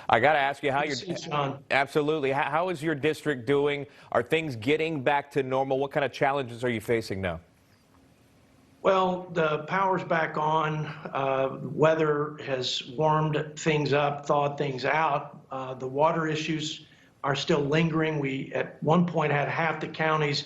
I got to ask you how you're. John. Absolutely. How is your district doing? Are things getting back to normal? What kind of challenges are you facing now? Well, the power's back on. Weather has warmed things up, thawed things out. The water issues are still lingering. We, at one point, had half the counties,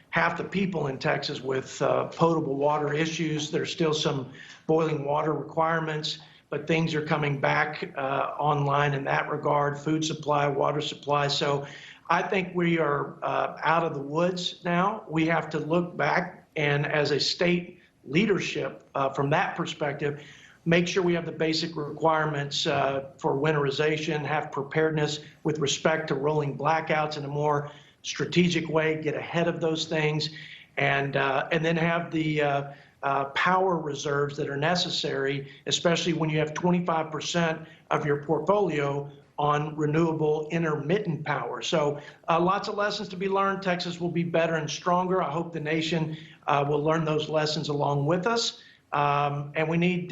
half the people in Texas with potable water issues. There's still some boiling water requirements, but things are coming back online in that regard, food supply, water supply. So I think we are out of the woods now. We have to look back and, as a state leadership, from that perspective, make sure we have the basic requirements for winterization, have preparedness with respect to rolling blackouts in a more strategic way, get ahead of those things, and then have the power reserves that are necessary, especially when you have 25% of your portfolio on renewable intermittent power. So lots of lessons to be learned. Texas will be better and stronger. I hope the nation will learn those lessons along with us. And we need,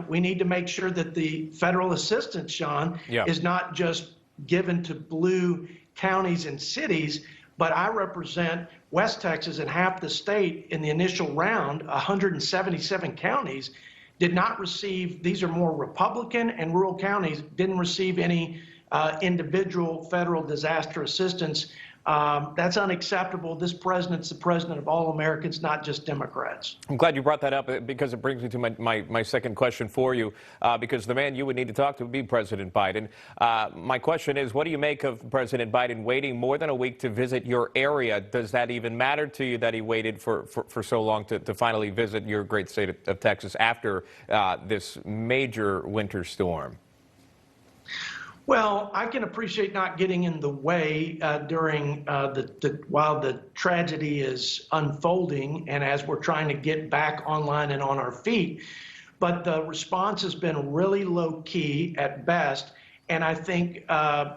we need to make sure that the federal assistance, Sean, is not just given to blue counties and cities, but I represent West Texas and half the state. In the initial round, 177 counties did not receive, these are more Republican and rural counties, didn't receive any individual federal disaster assistance. That's unacceptable. This president's the president of all Americans, not just Democrats. I'm glad you brought that up because it brings me to my second question for you, because the man you would need to talk to would be President Biden. My question is, what do you make of President Biden waiting more than a week to visit your area? Does that even matter to you that he waited for so long to finally visit your great state of Texas after this major winter storm? Well, I can appreciate not getting in the way during while the tragedy is unfolding and as we're trying to get back online and on our feet. But the response has been really low key at best. And I think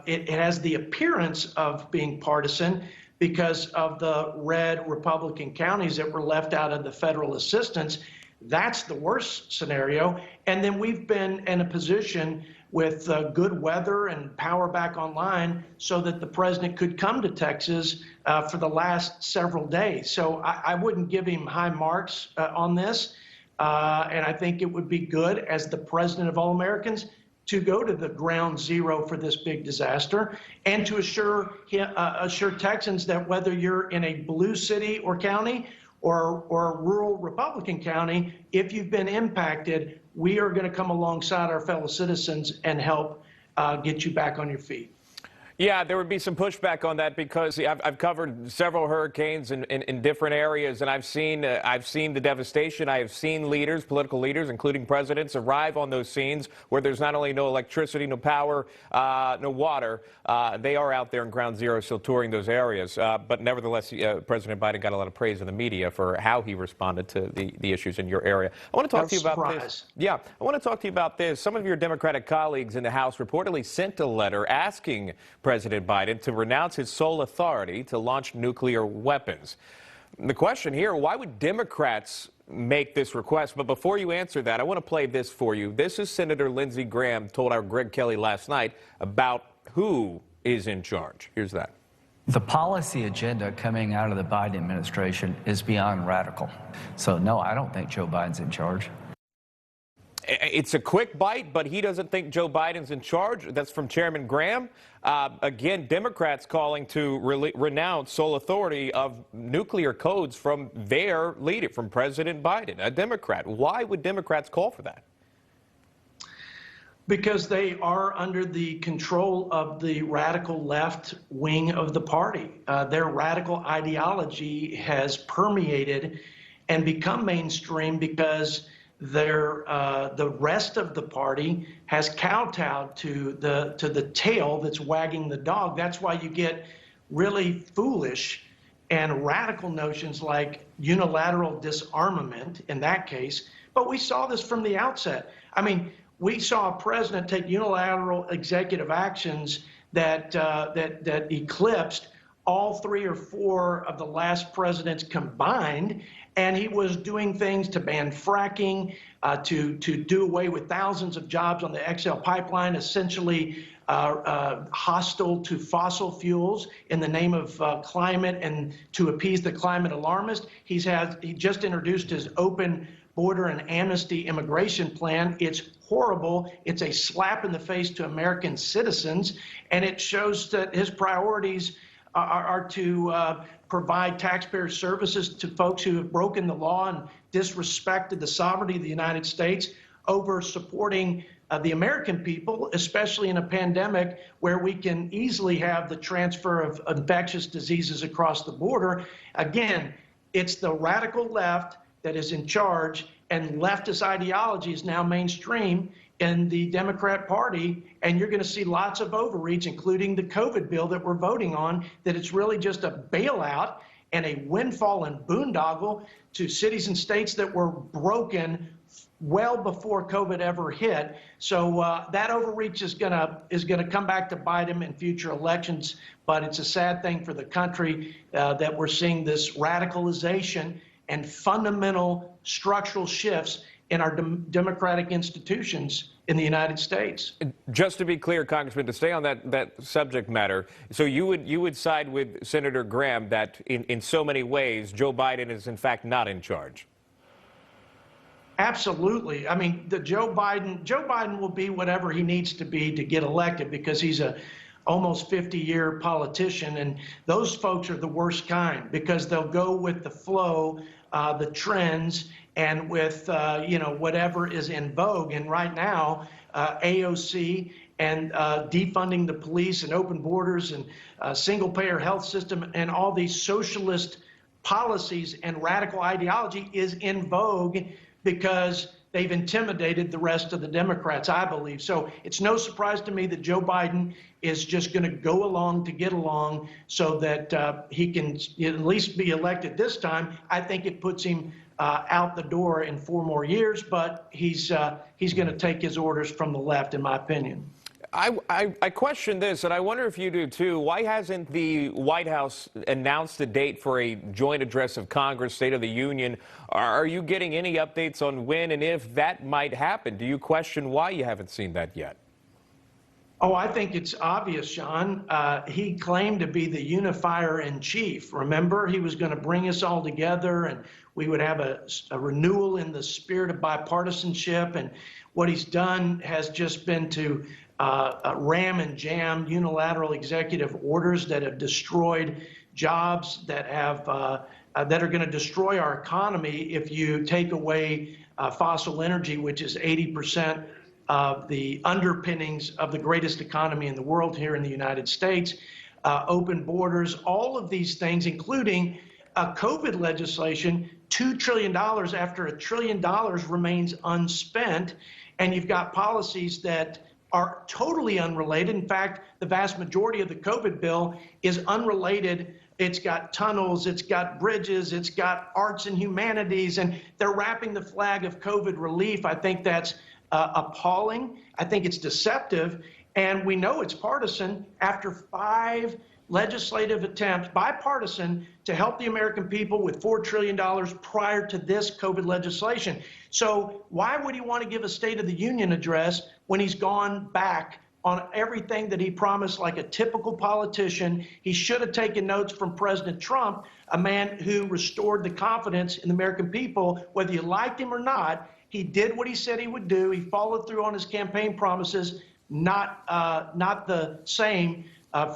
it has the appearance of being partisan because of the red Republican counties that were left out of the federal assistance. That's the worst scenario. And then we've been in a position with good weather and power back online so that the president could come to Texas for the last several days. So I wouldn't give him high marks on this. And I think it would be good as the president of all Americans to go to the ground zero for this big disaster and to assure Texans that whether you're in a blue city or county or a rural Republican county, if you've been impacted, we are going to come alongside our fellow citizens and help get you back on your feet. Yeah, there would be some pushback on that because I've covered several hurricanes in different areas, and I've seen the devastation. I have seen leaders, political leaders, including presidents, arrive on those scenes where there's not only no electricity, no power, no water. They are out there in ground zero still touring those areas. But nevertheless, President Biden got a lot of praise in the media for how he responded to the issues in your area. I want to talk to you about this. Yeah, I want to talk to you about this. Some of your Democratic colleagues in the House reportedly sent a letter asking President Biden to renounce his sole authority to launch nuclear weapons. The question here, why would Democrats make this request? But before you answer that, I want to play this for you. This is Senator Lindsey Graham told our Greg Kelly last night about who is in charge. Here's that. The policy agenda coming out of the Biden administration is beyond radical. So no, I don't think Joe Biden's in charge. It's a quick bite, but he doesn't think Joe Biden's in charge. That's from Chairman Graham. Again, Democrats calling to renounce sole authority of nuclear codes from their leader, from President Biden, a Democrat. Why would Democrats call for that? Because they are under the control of the radical left wing of the party. Their radical ideology has permeated and become mainstream because the rest of the party has kowtowed to the tail that's wagging the dog. That's why you get really foolish and radical notions like unilateral disarmament in that case. But we saw this from the outset. I mean, we saw a president take unilateral executive actions that eclipsed all 3 or 4 of the last presidents combined. and he was doing things to ban fracking, to do away with thousands of jobs on the XL pipeline, essentially hostile to fossil fuels in the name of climate and to appease the climate alarmist. He just introduced his open border and amnesty immigration plan. It's horrible. It's a slap in the face to American citizens, and it shows that his priorities are to provide taxpayer services to folks who have broken the law and disrespected the sovereignty of the United States over supporting the American people, especially in a pandemic where we can easily have the transfer of infectious diseases across the border. Again, it's the radical left that is in charge, and leftist ideology is now mainstream in the Democrat Party, and you're going to see lots of overreach, including the COVID bill that we're voting on, that it's really just a bailout and a windfall and boondoggle to cities and states that were broken well before COVID ever hit. So that overreach is gonna come back to bite him in future elections. But it's a sad thing for the country that we're seeing this radicalization and fundamental structural shifts in our democratic institutions in the United States. Just to be clear, Congressman, to stay on that subject matter, so you would side with Senator Graham that in so many ways Joe Biden is in fact not in charge? Absolutely. I mean, Joe Biden will be whatever he needs to be to get elected, because he's a almost 50-year politician, and those folks are the worst kind, because they'll go with the flow, the trends, and with whatever is in vogue. And right now, AOC and defunding the police and open borders and single-payer health system and all these socialist policies and radical ideology is in vogue because they've intimidated the rest of the Democrats, I believe. So it's no surprise to me that Joe Biden is just going to go along to get along so that he can at least be elected this time. I think it puts him out the door in 4 more years, but he's going to take his orders from the left, in my opinion. I question this, and I wonder if you do too. Why hasn't the White House announced a date for a joint address of Congress, State of the Union? Are you getting any updates on when and if that might happen? Do you question why you haven't seen that yet? Oh, I think it's obvious, Sean. He claimed to be the unifier in chief. Remember, he was going to bring us all together and we would have a renewal in the spirit of bipartisanship. And what he's done has just been to ram and jam unilateral executive orders that have destroyed jobs, that are going to destroy our economy if you take away fossil energy, which is 80% of the underpinnings of the greatest economy in the world here in the United States, open borders, all of these things, including COVID legislation, $2 trillion after $1 trillion remains unspent. And you've got policies that are totally unrelated. In fact, the vast majority of the COVID bill is unrelated. It's got tunnels, it's got bridges, it's got arts and humanities, and they're wrapping the flag of COVID relief. I think that's appalling. I think it's deceptive. And we know it's partisan after 5 legislative attempts, bipartisan, to help the American people with $4 trillion prior to this COVID legislation. So why would he want to give a State of the Union address when he's gone back on everything that he promised like a typical politician? He should have taken notes from President Trump, a man who restored the confidence in the American people, whether you liked him or not. He did what he said he would do. He followed through on his campaign promises, not the same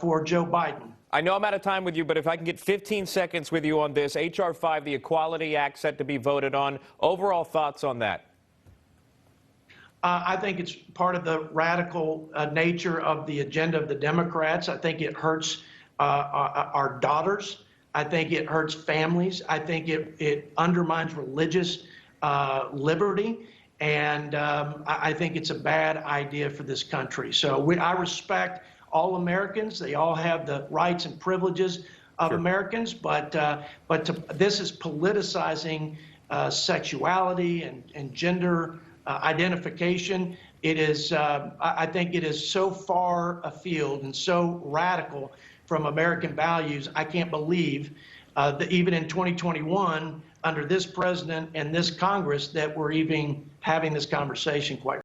for Joe Biden. I know I'm out of time with you, but if I can get 15 seconds with you on this. H.R. 5, the Equality Act, set to be voted on. Overall thoughts on that? I think it's part of the radical nature of the agenda of the Democrats. I think it hurts our daughters. I think it hurts families. I think it undermines religious liberty. And I think it's a bad idea for this country. So I respect all Americans. They all have the rights and privileges of Americans. But this is politicizing sexuality and gender identification. It is, I think it is so far afield and so radical from American values. I can't believe that even in 2021, under this president and this Congress that we're even having this conversation, quite